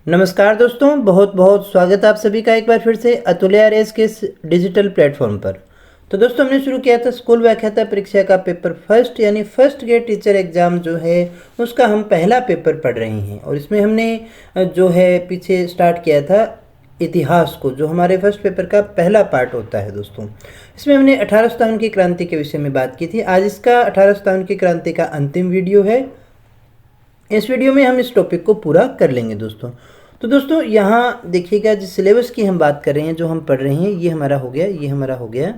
नमस्कार दोस्तों, बहुत बहुत स्वागत है आप सभी का एक बार फिर से अतुल्य आरएस के इस डिजिटल प्लेटफॉर्म पर। तो दोस्तों, हमने शुरू किया था स्कूल व्याख्याता परीक्षा का पेपर फर्स्ट यानी फर्स्ट ग्रेड टीचर एग्जाम जो है उसका हम पहला पेपर पढ़ रहे हैं। और इसमें हमने जो है पीछे स्टार्ट किया था इतिहास को, जो हमारे फर्स्ट पेपर का पहला पार्ट होता है दोस्तों। इसमें हमने 1857 की क्रांति के विषय में बात की थी। आज इसका 1857 की क्रांति का अंतिम वीडियो है। इस वीडियो में हम इस टॉपिक को पूरा कर लेंगे दोस्तों। तो दोस्तों यहाँ देखिएगा, जिस सिलेबस की हम बात कर रहे हैं, जो हम पढ़ रहे हैं, ये हमारा हो गया, ये हमारा हो गया।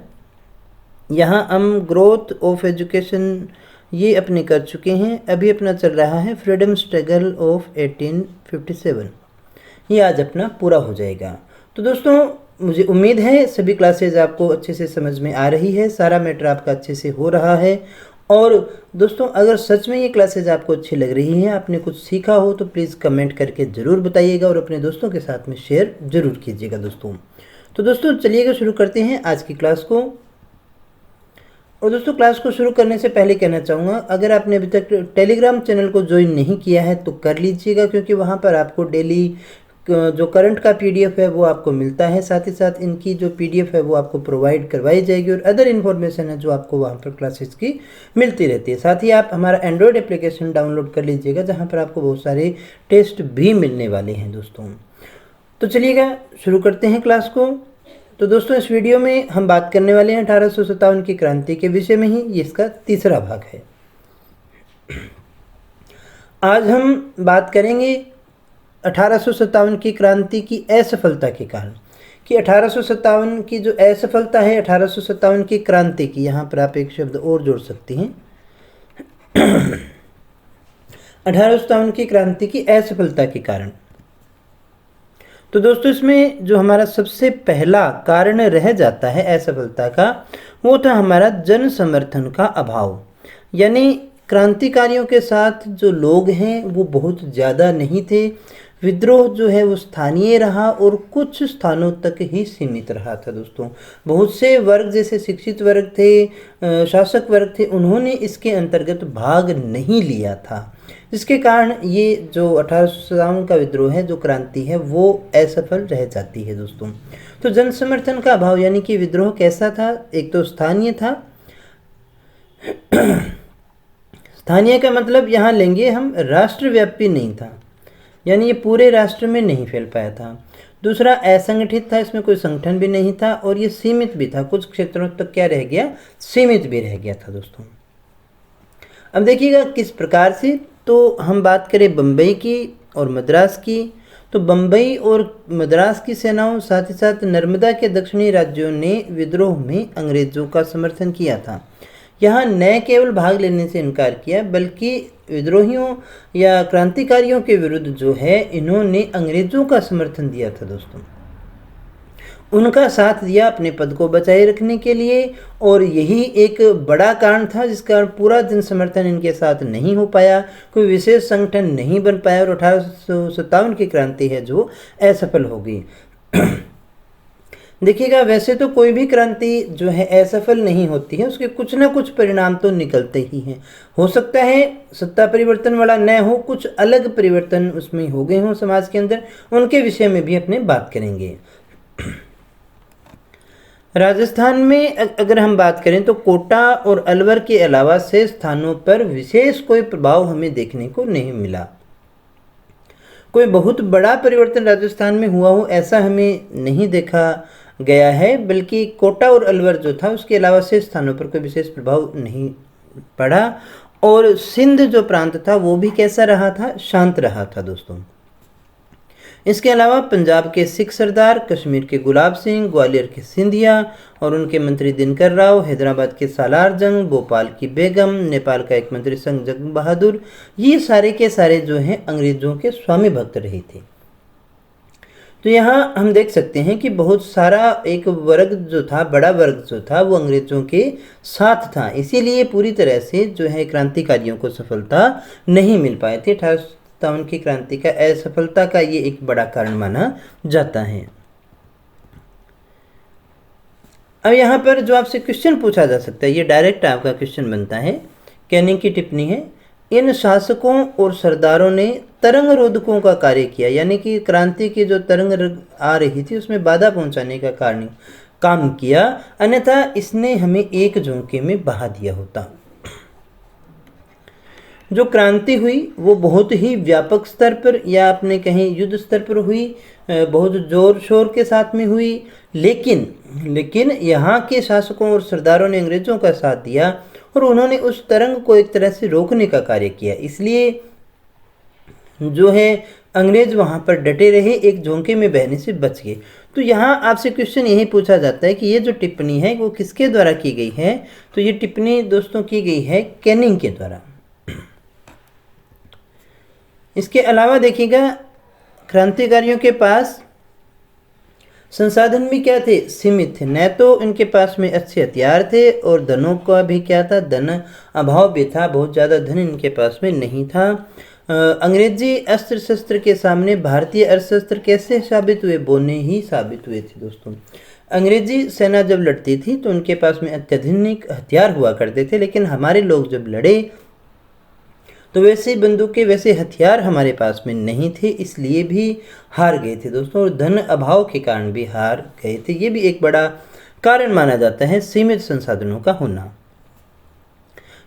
यहाँ हम ग्रोथ ऑफ एजुकेशन ये अपने कर चुके हैं। अभी अपना चल रहा है फ्रीडम स्ट्रगल ऑफ 1857। ये आज अपना पूरा हो जाएगा। तो दोस्तों, मुझे उम्मीद है सभी क्लासेज आपको अच्छे से समझ में आ रही है, सारा मैटर आपका अच्छे से हो रहा है। और दोस्तों, अगर सच में ये क्लासेज आपको अच्छी लग रही हैं, आपने कुछ सीखा हो, तो प्लीज़ कमेंट करके ज़रूर बताइएगा और अपने दोस्तों के साथ में शेयर ज़रूर कीजिएगा दोस्तों। तो दोस्तों चलिएगा शुरू करते हैं आज की क्लास को। और दोस्तों, क्लास को शुरू करने से पहले कहना चाहूँगा, अगर आपने अभी तक टेलीग्राम चैनल को ज्वाइन नहीं किया है तो कर लीजिएगा, क्योंकि वहाँ पर आपको डेली जो करंट का पीडीएफ है वो आपको मिलता है। साथ ही साथ इनकी जो पीडीएफ है वो आपको प्रोवाइड करवाई जाएगी और अदर इन्फॉर्मेशन है जो आपको वहाँ पर क्लासेस की मिलती रहती है। साथ ही आप हमारा एंड्रॉयड एप्लीकेशन डाउनलोड कर लीजिएगा, जहाँ पर आपको बहुत सारे टेस्ट भी मिलने वाले हैं दोस्तों। तो चलिएगा शुरू करते हैं क्लास को। तो दोस्तों, इस वीडियो में हम बात करने वाले हैं 1857 की क्रांति के विषय में ही। ये इसका तीसरा भाग है। आज हम बात करेंगे 1857 की क्रांति की असफलता के कारण, कि 1857 की जो असफलता है, 1857 की क्रांति की, यहाँ पर आप एक शब्द और जोड़ सकते हैं 1857 की क्रांति की असफलता के कारण। तो दोस्तों, इसमें जो हमारा सबसे पहला कारण रह जाता है असफलता का, वो था हमारा जन समर्थन का अभाव। यानी क्रांतिकारियों के साथ जो लोग हैं वो बहुत ज़्यादा नहीं थे। विद्रोह जो है वो स्थानीय रहा और कुछ स्थानों तक ही सीमित रहा था दोस्तों। बहुत से वर्ग, जैसे शिक्षित वर्ग थे, शासक वर्ग थे, उन्होंने इसके अंतर्गत भाग नहीं लिया था, जिसके कारण ये जो 1857 का विद्रोह है, जो क्रांति है, वो असफल रह जाती है दोस्तों। तो जन समर्थन का अभाव, यानी कि विद्रोह कैसा था? एक तो स्थानीय था। स्थानीय का मतलब यहाँ लेंगे हम राष्ट्रव्यापी नहीं था, यानी ये पूरे राष्ट्र में नहीं फैल पाया था। दूसरा, असंगठित था, इसमें कोई संगठन भी नहीं था। और ये सीमित भी था, कुछ क्षेत्रों तक क्या रह गया, सीमित भी रह गया था दोस्तों। अब देखिएगा किस प्रकार से। तो हम बात करें बम्बई की और मद्रास की, तो बम्बई और मद्रास की सेनाओं, साथ ही साथ नर्मदा के दक्षिणी राज्यों ने विद्रोह में अंग्रेजों का समर्थन किया था। यहाँ न केवल भाग लेने से इनकार किया, बल्कि विद्रोहियों या क्रांतिकारियों के विरुद्ध जो है, इन्होंने अंग्रेजों का समर्थन दिया था दोस्तों। उनका साथ दिया अपने पद को बचाए रखने के लिए। और यही एक बड़ा कारण था जिस कारण पूरा जन समर्थन इनके साथ नहीं हो पाया, कोई विशेष संगठन नहीं बन पाया और 1857 की क्रांति है जो असफल हो गई। देखिएगा, वैसे तो कोई भी क्रांति जो है असफल नहीं होती है, उसके कुछ ना कुछ परिणाम तो निकलते ही हैं। हो सकता है सत्ता परिवर्तन वाला न हो, कुछ अलग परिवर्तन उसमें हो गए हों समाज के अंदर, उनके विषय में भी अपने बात करेंगे। राजस्थान में अगर हम बात करें तो कोटा और अलवर के अलावा से स्थानों पर विशेष कोई प्रभाव हमें देखने को नहीं मिला। कोई बहुत बड़ा परिवर्तन राजस्थान में हुआ हो ऐसा हमें नहीं देखा गया है, बल्कि कोटा और अलवर जो था उसके अलावा से स्थानों पर कोई विशेष प्रभाव नहीं पड़ा। और सिंध जो प्रांत था वो भी कैसा रहा था, शांत रहा था दोस्तों। इसके अलावा पंजाब के सिख सरदार, कश्मीर के गुलाब सिंह, ग्वालियर के सिंधिया और उनके मंत्री दिनकर राव, हैदराबाद के सालार जंग, भोपाल की बेगम, नेपाल का एक मंत्री संग जंग बहादुर, ये सारे के सारे जो हैं अंग्रेजों के स्वामी भक्त रहे थे। तो यहाँ हम देख सकते हैं कि बहुत सारा एक वर्ग जो था, बड़ा वर्ग जो था, वो अंग्रेजों के साथ था। इसीलिए पूरी तरह से जो है क्रांतिकारियों को सफलता नहीं मिल पाई थी। 1857 की क्रांति का असफलता का ये एक बड़ा कारण माना जाता है। अब यहाँ पर जो आपसे क्वेश्चन पूछा जा सकता है, ये डायरेक्ट आपका क्वेश्चन बनता है, कहने की टिप्पणी है, इन शासकों और सरदारों ने तरंग रोधकों का कार्य किया, यानी कि क्रांति की जो तरंग आ रही थी उसमें बाधा पहुंचाने का काम किया, अन्यथा इसने हमें एक झोंके में बहा दिया होता। जो क्रांति हुई वो बहुत ही व्यापक स्तर पर या अपने कहीं युद्ध स्तर पर हुई, बहुत जोर शोर के साथ में हुई, लेकिन यहाँ के शासकों और सरदारों ने अंग्रेजों का साथ दिया और उन्होंने उस तरंग को एक तरह से रोकने का कार्य किया। इसलिए जो है अंग्रेज वहाँ पर डटे रहे, एक झोंके में बहने से बच गए। तो यहाँ आपसे क्वेश्चन यही पूछा जाता है कि ये जो टिप्पणी है वो किसके द्वारा की गई है? तो ये टिप्पणी दोस्तों की गई है कैनिंग के द्वारा। इसके अलावा देखिएगा, क्रांतिकारियों के पास संसाधन भी क्या थे? सीमित थे। न तो इनके पास में अच्छे हथियार थे और धनों का भी क्या था? धन अभाव भी था, बहुत ज़्यादा धन इनके पास में नहीं था। अंग्रेजी अस्त्र शस्त्र के सामने भारतीय अस्त्र शस्त्र कैसे साबित हुए? बोने ही साबित हुए थे दोस्तों। अंग्रेजी सेना जब लड़ती थी तो उनके पास में अत्याधुनिक हथियार हुआ करते थे, लेकिन हमारे लोग जब लड़े तो वैसे बंदूकें, वैसे हथियार हमारे पास में नहीं थे, इसलिए भी हार गए थे दोस्तों, और धन अभाव के कारण भी हार गए थे। ये भी एक बड़ा कारण माना जाता है, सीमित संसाधनों का होना।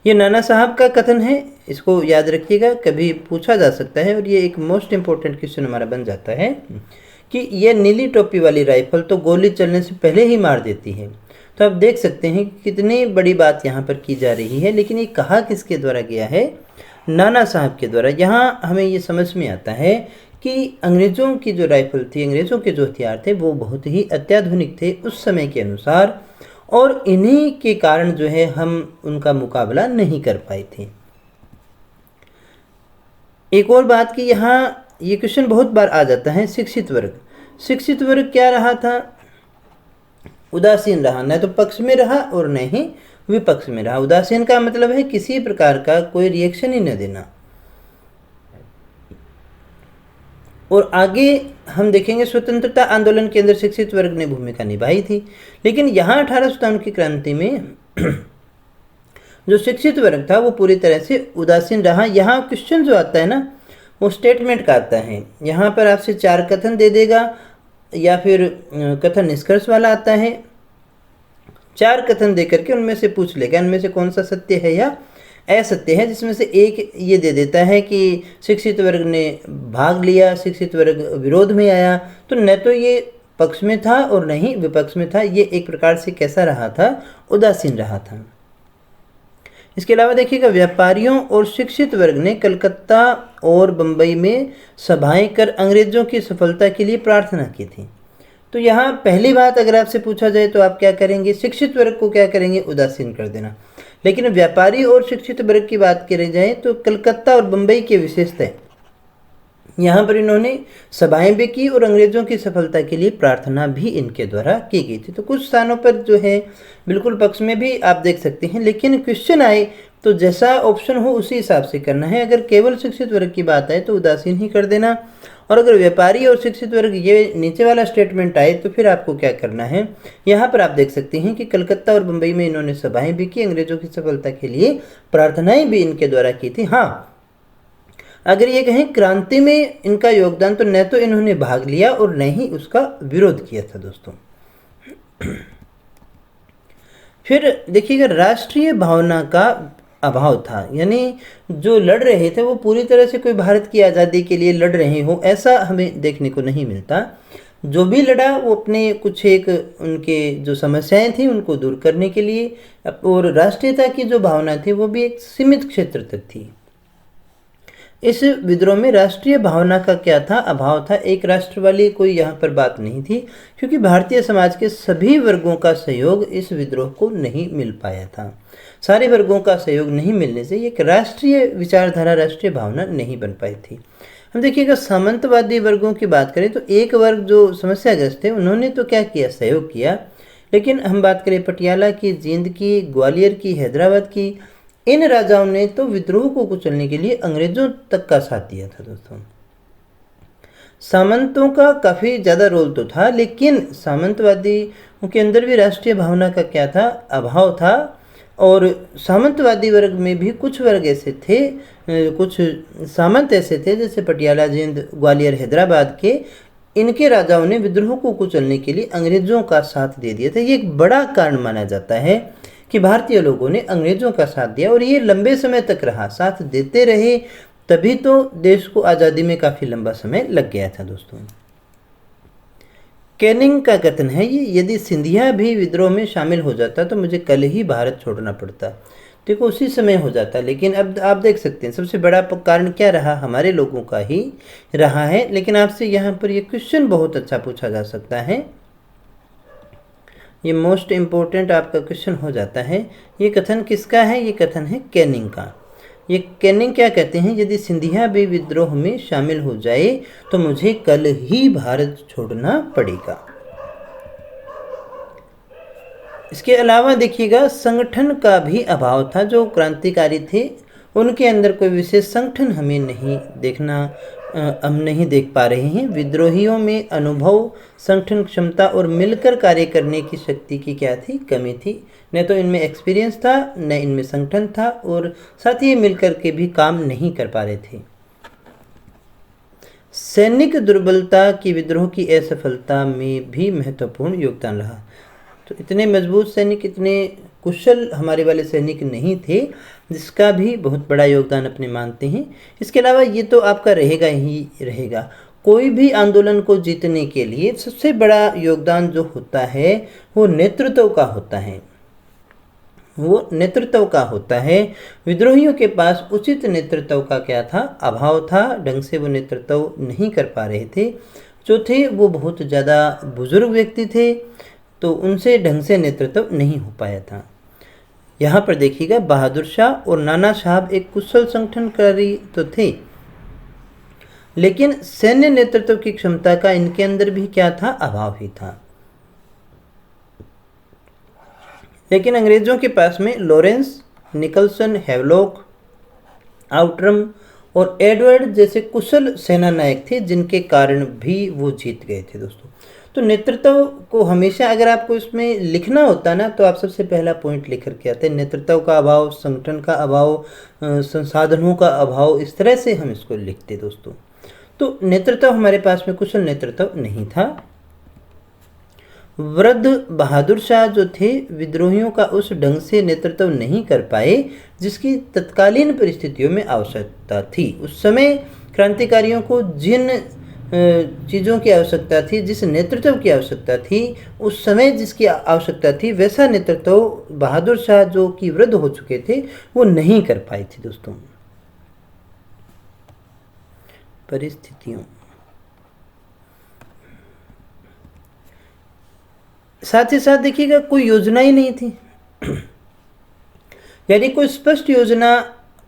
ये नाना साहब का कथन है, इसको याद रखिएगा, कभी पूछा जा सकता है और ये एक मोस्ट इंपॉर्टेंट क्वेश्चन हमारा बन जाता है कि ये नीली टोपी वाली राइफल तो गोली चलने से पहले ही मार देती है। तो आप देख सकते हैं कितनी बड़ी बात यहाँ पर की जा रही है, लेकिन ये कहा किसके द्वारा गया है? नाना साहब के द्वारा। यहाँ हमें ये समझ में आता है कि अंग्रेज़ों की जो राइफल थी, अंग्रेज़ों के जो हथियार थे वो बहुत ही अत्याधुनिक थे उस समय के अनुसार, और इन्हीं के कारण जो है हम उनका मुकाबला नहीं कर पाए थे। एक और बात कि यहाँ ये क्वेश्चन बहुत बार आ जाता है, शिक्षित वर्ग। शिक्षित वर्ग क्या रहा था? उदासीन रहा, न तो पक्ष में रहा और न ही विपक्ष में रहा। उदासीन का मतलब है किसी प्रकार का कोई रिएक्शन ही न देना। और आगे हम देखेंगे स्वतंत्रता आंदोलन के अंदर शिक्षित वर्ग ने भूमिका निभाई थी, लेकिन यहाँ 1857 की क्रांति में जो शिक्षित वर्ग था वो पूरी तरह से उदासीन रहा। यहाँ क्वेश्चन जो आता है ना वो स्टेटमेंट का आता है। यहाँ पर आपसे 4 कथन दे देगा या फिर कथन निष्कर्ष वाला आता है। 4 कथन दे करके उनमें से पूछ लेगा इनमें से कौन सा सत्य है या असत्य है, जिसमें से एक ये दे देता है कि शिक्षित वर्ग ने भाग लिया, शिक्षित वर्ग विरोध में आया, तो न तो ये पक्ष में था और न ही विपक्ष में था। ये एक प्रकार से कैसा रहा था? उदासीन रहा था। इसके अलावा देखिएगा, व्यापारियों और शिक्षित वर्ग ने कलकत्ता और बंबई में सभाएं कर अंग्रेजों की सफलता के लिए प्रार्थना की थी। तो यहाँ पहली बात अगर आपसे पूछा जाए तो आप क्या करेंगे? शिक्षित वर्ग को क्या करेंगे? उदासीन कर देना। लेकिन व्यापारी और शिक्षित वर्ग की बात करी जाए तो कलकत्ता और बंबई की विशेषता है, यहाँ पर इन्होंने सभाएं भी की और अंग्रेजों की सफलता के लिए प्रार्थना भी इनके द्वारा की गई थी। तो कुछ स्थानों पर जो है बिल्कुल पक्ष में भी आप देख सकते हैं, लेकिन क्वेश्चन आए तो जैसा ऑप्शन हो उसी हिसाब से करना है। अगर केवल शिक्षित वर्ग की बात आए तो उदासीन ही कर देना, और अगर व्यापारी और शिक्षित वर्ग ये नीचे वाला स्टेटमेंट आए तो फिर आपको क्या करना है? यहाँ पर आप देख सकते हैं कि कलकत्ता और बंबई में इन्होंने सभाएं भी की, अंग्रेजों की सफलता के लिए प्रार्थनाएं भी इनके द्वारा की थी। हाँ, अगर ये कहें क्रांति में इनका योगदान, तो न तो इन्होंने भाग लिया और न ही उसका विरोध किया था दोस्तों। फिर देखिएगा, राष्ट्रीय भावना का अभाव था, यानी जो लड़ रहे थे वो पूरी तरह से कोई भारत की आज़ादी के लिए लड़ रहे हो ऐसा हमें देखने को नहीं मिलता। जो भी लड़ा वो अपने कुछ एक उनके जो समस्याएं थी उनको दूर करने के लिए, और राष्ट्रीयता की जो भावना थी वो भी एक सीमित क्षेत्र तक थी। इस विद्रोह में राष्ट्रीय भावना का क्या था? अभाव था। एक राष्ट्र वाली कोई यहाँ पर बात नहीं थी, क्योंकि भारतीय समाज के सभी वर्गों का सहयोग इस विद्रोह को नहीं मिल पाया था। सारे वर्गों का सहयोग नहीं मिलने से एक राष्ट्रीय विचारधारा, राष्ट्रीय भावना नहीं बन पाई थी। हम देखिएगा, सामंतवादी वर्गों की बात करें तो एक वर्ग जो समस्याग्रस्त थे उन्होंने तो क्या किया? सहयोग किया। लेकिन हम बात करें पटियाला की, जींद की, ग्वालियर की, हैदराबाद की, इन राजाओं ने तो विद्रोह को कुचलने के लिए अंग्रेजों तक का साथ दिया था दोस्तों। सामंतों का काफ़ी ज़्यादा रोल तो था, लेकिन सामंतवादी के अंदर भी राष्ट्रीय भावना का क्या था? अभाव था। और सामंतवादी वर्ग में भी कुछ वर्ग ऐसे थे, कुछ सामंत ऐसे थे जैसे पटियाला, जींद, ग्वालियर, हैदराबाद के, इनके राजाओं ने विद्रोह को कुचलने के लिए अंग्रेजों का साथ दे दिया था। ये एक बड़ा कारण माना जाता है कि भारतीय लोगों ने अंग्रेजों का साथ दिया, और ये लंबे समय तक रहा, साथ देते रहे, तभी तो देश को आज़ादी में काफ़ी लंबा समय लग गया था दोस्तों। कैनिंग का कथन है ये, यदि सिंधिया भी विद्रोह में शामिल हो जाता तो मुझे कल ही भारत छोड़ना पड़ता। देखो उसी समय हो जाता, लेकिन अब आप देख सकते हैं सबसे बड़ा कारण क्या रहा, हमारे लोगों का ही रहा है। लेकिन आपसे यहाँ पर ये क्वेश्चन बहुत अच्छा पूछा जा सकता है, ये मोस्ट इम्पोर्टेंट आपका क्वेश्चन हो जाता है। ये कथन किसका है? ये कथन है कैनिंग का। ये कैनिंग क्या कहते हैं, यदि सिंधिया भी विद्रोह में शामिल हो जाए तो मुझे कल ही भारत छोड़ना पड़ेगा। इसके अलावा देखिएगा संगठन का भी अभाव था। जो क्रांतिकारी थे उनके अंदर कोई विशेष संगठन हमें नहीं देखना, हम नहीं देख पा रहे हैं। विद्रोहियों में अनुभव, संगठन क्षमता और मिलकर कार्य करने की शक्ति की क्या थी? कमी थी। न तो इनमें एक्सपीरियंस था, न इनमें संगठन था, और साथ ही मिलकर के भी काम नहीं कर पा रहे थे। सैनिक दुर्बलता की विद्रोह की असफलता में भी महत्वपूर्ण योगदान रहा। तो इतने मजबूत सैनिक, इतने कुशल हमारे वाले सैनिक नहीं थे, जिसका भी बहुत बड़ा योगदान अपने मानते हैं। इसके अलावा ये तो आपका रहेगा ही रहेगा, कोई भी आंदोलन को जीतने के लिए सबसे बड़ा योगदान जो होता है वो नेतृत्व का होता है, वो नेतृत्व का होता है। विद्रोहियों के पास उचित नेतृत्व का क्या था? अभाव था। ढंग से वो नेतृत्व नहीं कर पा रहे थे। जो थे वो बहुत ज़्यादा बुजुर्ग व्यक्ति थे, तो उनसे ढंग से नेतृत्व नहीं हो पाया था। यहाँ पर देखिएगा बहादुर शाह और नाना साहब एक कुशल संगठनकारी तो थे, लेकिन सैन्य नेतृत्व की क्षमता का इनके अंदर भी क्या था? अभाव ही था। लेकिन अंग्रेजों के पास में लॉरेंस, निकलसन, हैवलॉक, आउटरम और एडवर्ड जैसे कुशल सेना नायक थे, जिनके कारण भी वो जीत गए थे दोस्तों। तो नेतृत्व को हमेशा अगर आपको इसमें लिखना होता ना, तो आप सबसे पहला पॉइंट लिख करके आते हैं, नेतृत्व का अभाव, संगठन का अभाव, संसाधनों का अभाव, इस तरह से हम इसको लिखते दोस्तों। तो नेतृत्व हमारे पास में कुशल नेतृत्व नहीं था। वृद्ध बहादुर शाह जो थे विद्रोहियों का उस ढंग से नेतृत्व नहीं कर पाए जिसकी तत्कालीन परिस्थितियों में आवश्यकता थी। उस समय क्रांतिकारियों को जिन चीज़ों की आवश्यकता थी, जिस नेतृत्व की आवश्यकता थी, उस समय जिसकी आवश्यकता थी, वैसा नेतृत्व बहादुर शाह जो कि वृद्ध हो चुके थे वो नहीं कर पाए थे दोस्तों। परिस्थितियों, साथ ही साथ देखिएगा कोई योजना ही नहीं थी यानी कोई स्पष्ट योजना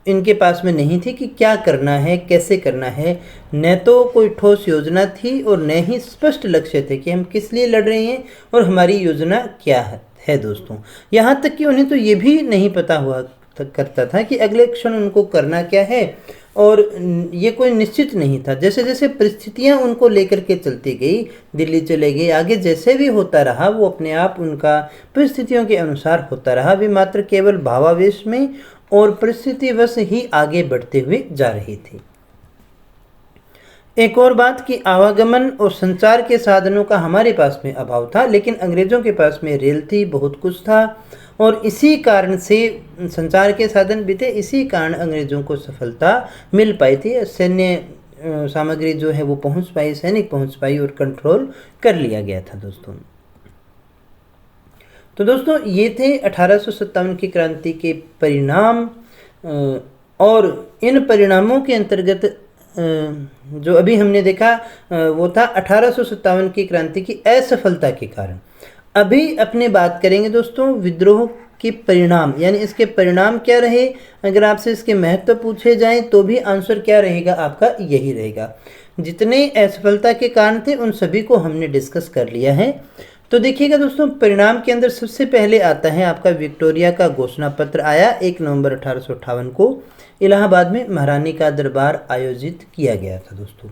इनके पास में नहीं थी कि क्या करना है, कैसे करना है। न तो कोई ठोस योजना थी और न ही स्पष्ट लक्ष्य थे कि हम किस लिए लड़ रहे हैं और हमारी योजना क्या है दोस्तों। यहाँ तक कि उन्हें तो ये भी नहीं पता हुआ करता था कि अगले क्षण उनको करना क्या है, और ये कोई निश्चित नहीं था। जैसे जैसे परिस्थितियां उनको लेकर के चलती गई, दिल्ली चले गए, आगे जैसे भी होता रहा वो अपने आप उनका परिस्थितियों के अनुसार होता रहा। वे मात्र केवल भावावेश में और परिस्थितिवश ही आगे बढ़ते हुए जा रहे थे। एक और बात कि आवागमन और संचार के साधनों का हमारे पास में अभाव था, लेकिन अंग्रेजों के पास में रेल थी, बहुत कुछ था, और इसी कारण से संचार के साधन भी थे। इसी कारण अंग्रेजों को सफलता मिल पाई थी। सैन्य सामग्री जो है वो पहुंच पाई, सैनिक पहुंच पाई और कंट्रोल कर लिया गया था दोस्तों। तो दोस्तों ये थे 1857 की क्रांति के परिणाम, और इन परिणामों के अंतर्गत जो अभी हमने देखा वो था 1857 की क्रांति की असफलता के कारण। अभी अपने बात करेंगे दोस्तों विद्रोह के परिणाम, यानी इसके परिणाम क्या रहे। अगर आपसे इसके महत्व पूछे जाएं तो भी आंसर क्या रहेगा आपका? यही रहेगा। जितने असफलता के कारण थे उन सभी को हमने डिस्कस कर लिया है। तो देखिएगा दोस्तों परिणाम के अंदर सबसे पहले आता है आपका विक्टोरिया का घोषणा पत्र आया 1 नवंबर 1858 को। इलाहाबाद में महारानी का दरबार आयोजित किया गया था दोस्तों,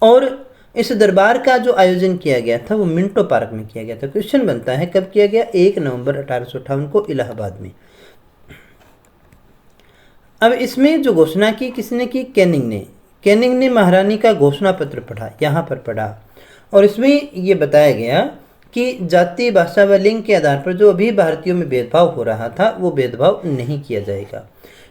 और इस दरबार का जो आयोजन किया गया था वो मिंटो पार्क में किया गया था। क्वेश्चन बनता है कब किया गया? 1 नवंबर 1858 को इलाहाबाद में। अब इसमें जो घोषणा की किसने की, कैनिंग ने महारानी का घोषणा पत्र पढ़ा, यहाँ पर पढ़ा, और इसमें ये बताया गया कि जाति, भाषा व लिंग के आधार पर जो अभी भारतीयों में भेदभाव हो रहा था वो भेदभाव नहीं किया जाएगा।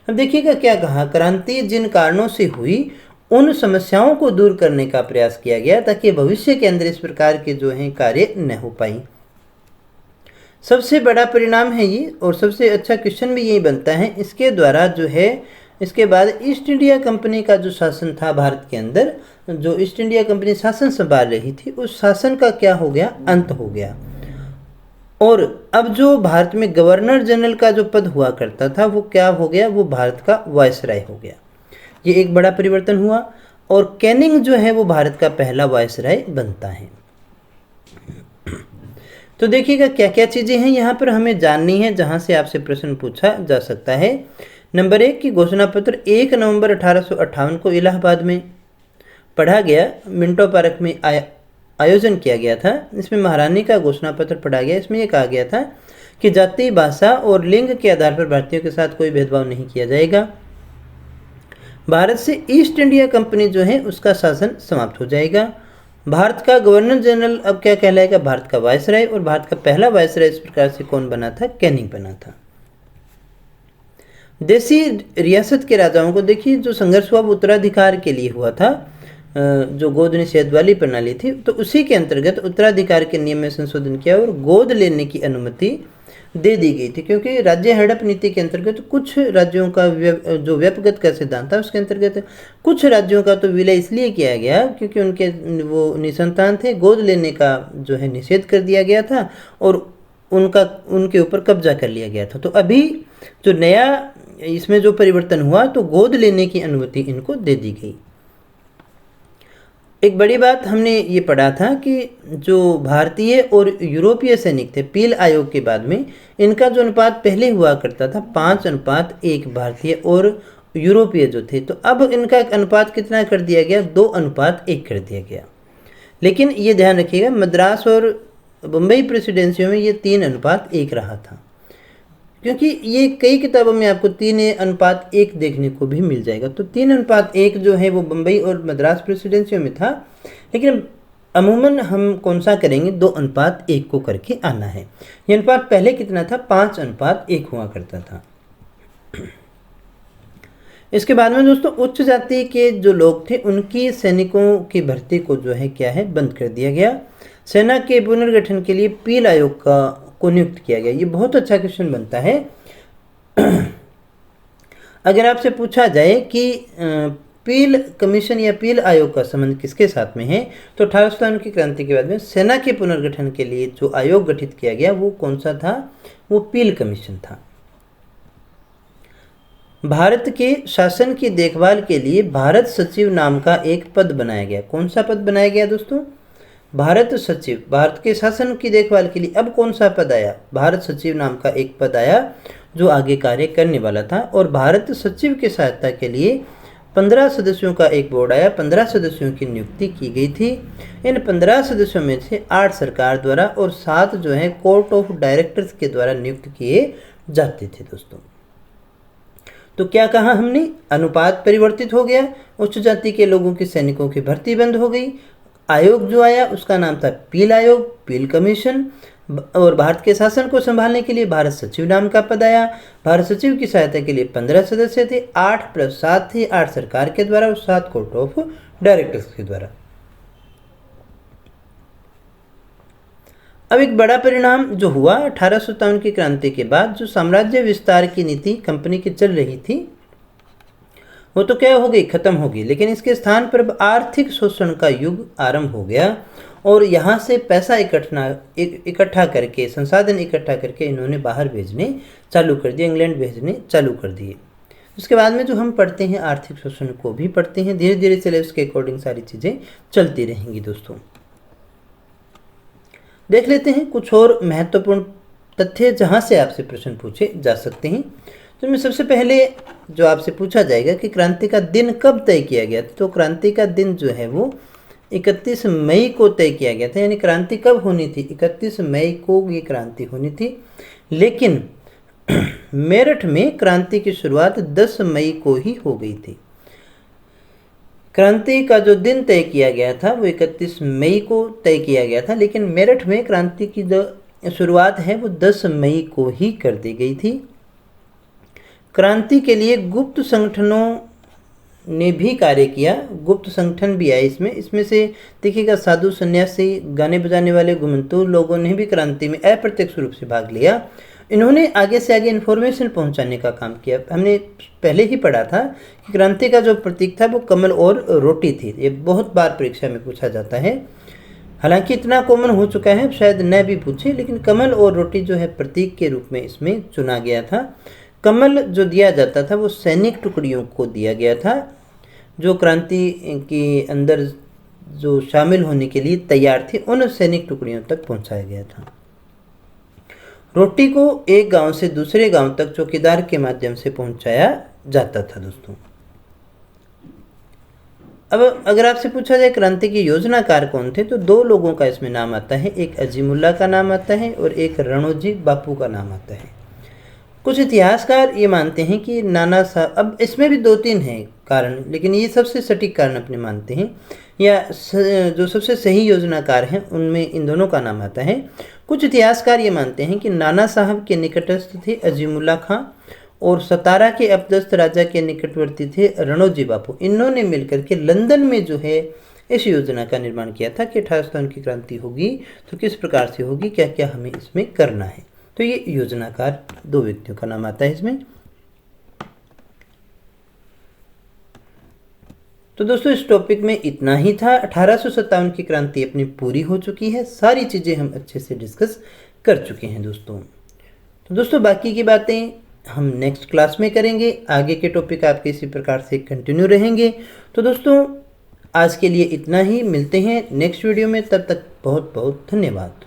अब देखिएगा क्या कहा, क्रांति जिन कारणों से हुई उन समस्याओं को दूर करने का प्रयास किया गया ताकि भविष्य के अंदर इस प्रकार के जो हैं कार्य न हो पाए। सबसे बड़ा परिणाम है ये, और सबसे अच्छा क्वेश्चन भी यही बनता है। इसके द्वारा जो है, इसके बाद ईस्ट इंडिया कंपनी का जो शासन था भारत के अंदर, जो ईस्ट इंडिया कंपनी शासन संभाल रही थी, उस शासन का क्या हो गया, अंत हो गया। और अब जो भारत में गवर्नर जनरल का जो पद हुआ करता था वो क्या हो गया, वो भारत का वायसराय हो गया। ये एक बड़ा परिवर्तन हुआ, और कैनिंग जो है वो भारत का पहला वायसराय बनता है। तो देखिएगा क्या क्या चीज़ें हैं यहाँ पर हमें जाननी है, जहाँ से आपसे प्रश्न पूछा जा सकता है। नंबर 1 की घोषणा पत्र 1 नवंबर 1858 को इलाहाबाद में पढ़ा गया, मिंटो पार्क में आयोजन किया गया था। इसमें महारानी का घोषणा पत्र पढ़ा गया। इसमें यह कहा गया था कि जाति, भाषा और लिंग के आधार पर भारतीयों के साथ कोई भेदभाव नहीं किया जाएगा। भारत से ईस्ट इंडिया कंपनी जो है उसका शासन समाप्त हो जाएगा। भारत का गवर्नर जनरल अब क्या कहलाएगा, भारत का वायसराय, और भारत का पहला वायसराय इस प्रकार से कौन बना था, कैनिंग बना था। देसी रियासत के राजाओं को देखिए, जो संघर्ष हुआ वो उत्तराधिकार के लिए हुआ था, जो गोद निषेध वाली प्रणाली थी, तो उसी के अंतर्गत उत्तराधिकार के नियम में संशोधन किया और गोद लेने की अनुमति दे दी गई थी। क्योंकि राज्य हड़प नीति के अंतर्गत कुछ राज्यों का जो व्यपगत का सिद्धांत था उसके अंतर्गत कुछ राज्यों का तो विलय इसलिए किया गया क्योंकि उनके वो निसंतान थे, गोद लेने का जो है निषेध कर दिया गया था और उनके ऊपर कब्जा कर लिया गया था। तो अभी जो नया इसमें जो परिवर्तन हुआ तो गोद लेने की अनुमति इनको दे दी गई। एक बड़ी बात हमने ये पढ़ा था कि जो भारतीय और यूरोपीय सैनिक थे पील आयोग के बाद में, इनका जो अनुपात पहले हुआ करता था 5:1 भारतीय और यूरोपीय जो थे, तो अब इनका अनुपात कितना कर दिया गया, 2:1 कर दिया गया। लेकिन ये ध्यान रखिएगा मद्रास और बम्बई प्रेसिडेंसियों में ये 3:1 रहा था, क्योंकि ये कई किताबों में आपको 3:1 देखने को भी मिल जाएगा। तो 3:1 जो है वो बम्बई और मद्रास प्रेसिडेंसियों में था, लेकिन अमूमन हम कौन सा करेंगे, 2:1 को करके आना है। ये अनुपात पहले कितना था, 5:1 हुआ करता था। इसके बाद में दोस्तों उच्च जाति के जो लोग थे उनकी सैनिकों की भर्ती को जो है क्या है, बंद कर दिया गया। सेना के पुनर्गठन के लिए पील आयोग को नियुक्त किया गया। ये बहुत अच्छा क्वेश्चन बनता है। अगर आपसे पूछा जाए कि पील कमीशन या पील आयोग का संबंध किसके साथ में है, तो 1857 की क्रांति के बाद में सेना के पुनर्गठन के लिए जो आयोग गठित किया गया वो कौन सा था, वो पील कमीशन था। भारत के शासन की देखभाल के लिए भारत सचिव नाम का एक पद बनाया गया। कौन सा पद बनाया गया दोस्तों, भारत सचिव। भारत के शासन की देखभाल के लिए अब कौन सा पद आया, भारत सचिव नाम का एक पद आया जो आगे कार्य करने वाला था। और भारत सचिव की सहायता के लिए 15 सदस्यों का एक बोर्ड आया, 15 सदस्यों की नियुक्ति की गई थी। इन 15 सदस्यों में से 8 सरकार द्वारा और 7 जो है कोर्ट ऑफ डायरेक्टर्स के द्वारा नियुक्त किए जाते थे दोस्तों। तो क्या कहा हमने, अनुपात परिवर्तित हो गया, उच्च जाति के लोगों की सैनिकों की भर्ती बंद हो गई। आयोग जो आया उसका नाम था पील आयोग, पील कमीशन। और भारत के शासन को संभालने के लिए भारत सचिव नाम का पद आया। भारत सचिव की सहायता के लिए 15 सदस्य थे, 8 + 7 थे, 8 सरकार के द्वारा और 7 कोर्ट ऑफ डायरेक्टर्स के द्वारा। अब एक बड़ा परिणाम जो हुआ 1857 की क्रांति के बाद, जो साम्राज्य विस्तार की नीति कंपनी की चल रही थी वो तो क्या हो गई, खत्म हो गई। लेकिन इसके स्थान पर आर्थिक शोषण का युग आरंभ हो गया और यहाँ से पैसा इकट्ठा करके, संसाधन इकट्ठा करके इन्होंने बाहर भेजने चालू कर दिए, इंग्लैंड भेजने चालू कर दिए। उसके बाद में जो हम पढ़ते हैं आर्थिक शोषण को भी पढ़ते हैं, धीरे धीरे सिलेबस के अकॉर्डिंग सारी चीज़ें चलती रहेंगी दोस्तों। देख लेते हैं कुछ और महत्वपूर्ण तथ्य जहाँ से आपसे प्रश्न पूछे जा सकते हैं। तो मैं सबसे पहले जो आपसे पूछा जाएगा कि क्रांति का दिन कब तय किया गया, तो क्रांति का दिन जो है वो 31 मई को तय किया गया था। यानी क्रांति कब होनी थी, 31 मई को ये क्रांति होनी थी। लेकिन मेरठ में क्रांति की शुरुआत 10 मई को ही हो गई थी। क्रांति का जो दिन तय किया गया था वो 31 मई को तय किया गया था, लेकिन मेरठ में क्रांति की जो शुरुआत है वो 10 मई को ही कर दी गई थी। क्रांति के लिए गुप्त संगठनों ने भी कार्य किया, गुप्त संगठन भी आए इसमें से देखिएगा, साधु सन्यासी, गाने बजाने वाले, घुमंतू लोगों ने भी क्रांति में अप्रत्यक्ष रूप से भाग लिया। इन्होंने आगे से आगे इन्फॉर्मेशन पहुंचाने का काम किया। हमने पहले ही पढ़ा था कि क्रांति का जो प्रतीक था वो कमल और रोटी थी। ये बहुत बार परीक्षा में पूछा जाता है, हालांकि इतना कॉमन हो चुका है शायद न भी पूछे, लेकिन कमल और रोटी जो है प्रतीक के रूप में इसमें चुना गया था। कमल जो दिया जाता था वो सैनिक टुकड़ियों को दिया गया था जो क्रांति के अंदर जो शामिल होने के लिए तैयार थी, उन सैनिक टुकड़ियों तक पहुंचाया गया था। रोटी को एक गांव से दूसरे गांव तक चौकीदार के माध्यम से पहुंचाया जाता था। दोस्तों, अब अगर आपसे पूछा जाए क्रांति के योजनाकार कौन थे, तो 2 लोगों का इसमें नाम आता है। एक अजीमुल्ला का नाम आता है और एक रणोजी बापू का नाम आता है। कुछ इतिहासकार ये मानते हैं कि नाना साहब, अब इसमें भी 2-3 हैं कारण, लेकिन ये सबसे सटीक कारण अपने मानते हैं, या जो सबसे सही योजनाकार हैं उनमें इन दोनों का नाम आता है। कुछ इतिहासकार ये मानते हैं कि नाना साहब के निकटस्थ थे अजीमुल्ला खां और सतारा के अपदस्थ राजा के निकटवर्ती थे रणोजी बापू। इन्होंने मिलकर के लंदन में जो है इस योजना का निर्माण किया था कि 18 सितंबर की क्रांति होगी तो किस प्रकार से होगी, क्या क्या हमें इसमें करना है। तो ये योजनाकार 2 व्यक्तियों का नाम आता है इसमें। तो दोस्तों, इस टॉपिक में इतना ही था। 1857 की क्रांति अपनी पूरी हो चुकी है, सारी चीज़ें हम अच्छे से डिस्कस कर चुके हैं दोस्तों। तो दोस्तों, बाकी की बातें हम नेक्स्ट क्लास में करेंगे। आगे के टॉपिक आपके इसी प्रकार से कंटिन्यू रहेंगे। तो दोस्तों, आज के लिए इतना ही, मिलते हैं नेक्स्ट वीडियो में, तब तक बहुत बहुत धन्यवाद।